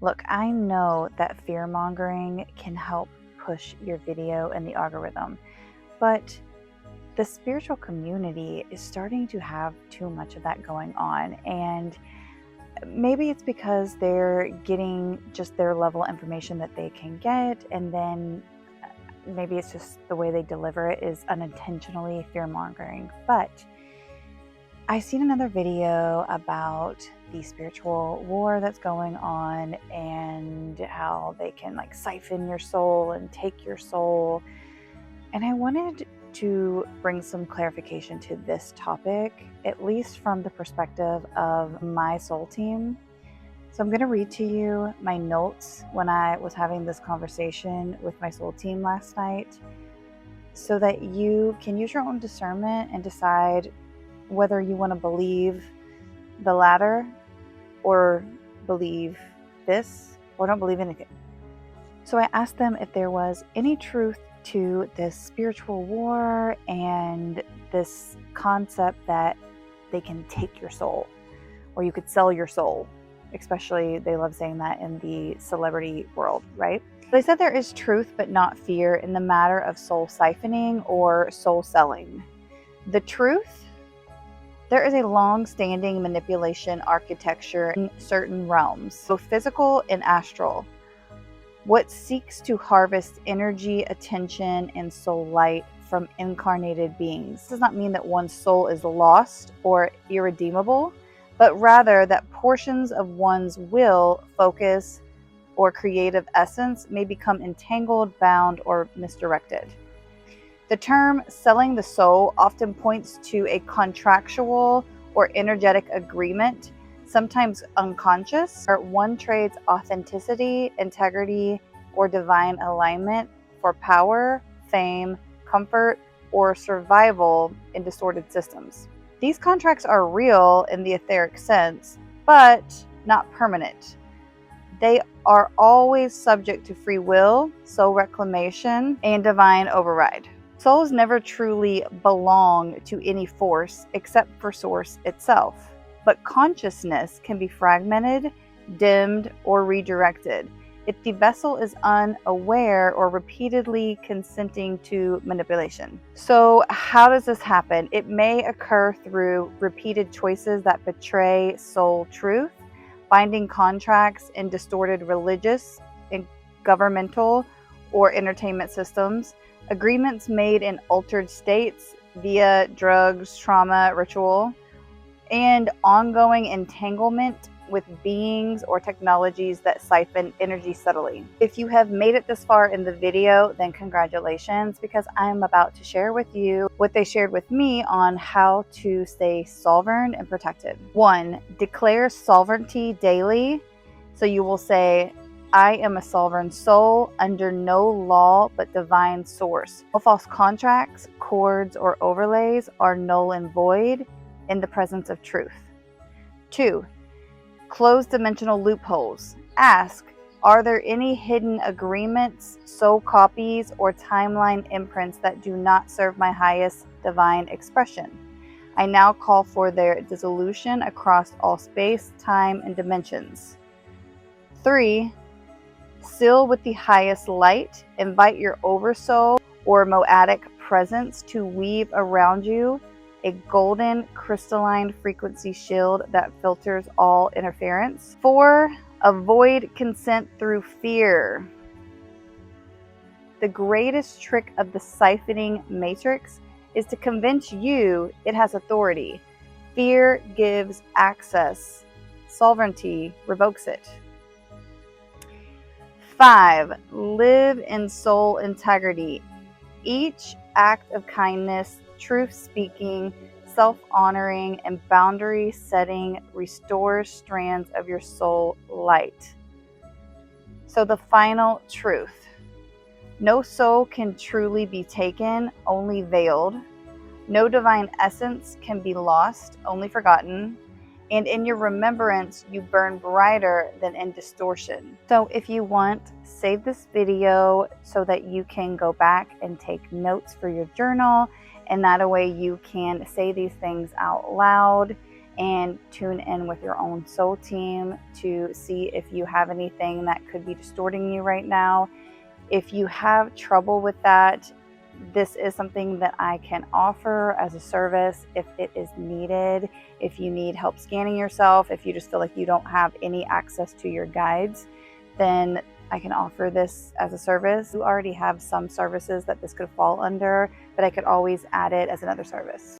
Look, I know that fear-mongering can help push your video in the algorithm, but the spiritual community is starting to have too much of that going on. And maybe it's because they're getting just their level of information that they can get, and then maybe it's just the way they deliver it is unintentionally fear-mongering. But I seen another video about the spiritual war that's going on and how they can like siphon your soul and take your soul. And I wanted to bring some clarification to this topic, at least from the perspective of my soul team. So I'm going to read to you my notes when I was having this conversation with my soul team last night, so that you can use your own discernment and decide whether you want to believe the latter or believe this or don't believe anything. So I asked them if there was any truth to this spiritual war and this concept that they can take your soul, or you could sell your soul. Especially, they love saying that in the celebrity world, right? They said there is truth but not fear in the matter of soul siphoning or soul selling. The truth: there is a long-standing manipulation architecture in certain realms, both physical and astral. What seeks to harvest energy, attention, and soul light from incarnated beings. This does not mean that one's soul is lost or irredeemable, but rather that portions of one's will, focus, or creative essence may become entangled, bound, or misdirected. The term selling the soul often points to a contractual or energetic agreement, sometimes unconscious, where one trades authenticity, integrity, or divine alignment for power, fame, comfort, or survival in distorted systems. These contracts are real in the etheric sense, but not permanent. They are always subject to free will, soul reclamation, and divine override. Souls never truly belong to any force except for Source itself. But consciousness can be fragmented, dimmed, or redirected if the vessel is unaware or repeatedly consenting to manipulation. So how does this happen? It may occur through repeated choices that betray soul truth, binding contracts in distorted religious, and governmental, or entertainment systems, agreements made in altered states via drugs, trauma, ritual, and ongoing entanglement with beings or technologies that siphon energy subtly. If you have made it this far in the video, then congratulations, because I'm about to share with you what they shared with me on how to stay sovereign and protected. 1. Declare sovereignty daily. So you will say, I am a sovereign soul under no law but divine source. All false contracts, cords, or overlays are null and void in the presence of truth. 2. Close dimensional loopholes. Ask, are there any hidden agreements, soul copies, or timeline imprints that do not serve my highest divine expression? I now call for their dissolution across all space, time, and dimensions. 3. Seal with the highest light. Invite your oversoul or moadic presence to weave around you a golden crystalline frequency shield that filters all interference. 4. Avoid consent through fear. The greatest trick of the siphoning matrix is to convince you it has authority. Fear gives access. Sovereignty revokes it. 5. Live in soul integrity. Each act of kindness, truth-speaking, self-honoring, and boundary-setting restores strands of your soul light. So the final truth: no soul can truly be taken, only veiled. No divine essence can be lost, only forgotten. And in your remembrance, you burn brighter than in distortion. So if you want, save this video so that you can go back and take notes for your journal. And that way you can say these things out loud and tune in with your own soul team to see if you have anything that could be distorting you right now. If you have trouble with that, this is something that I can offer as a service if it is needed. If you need help scanning yourself, if you just feel like you don't have any access to your guides, then I can offer this as a service. You already have some services that this could fall under, but I could always add it as another service.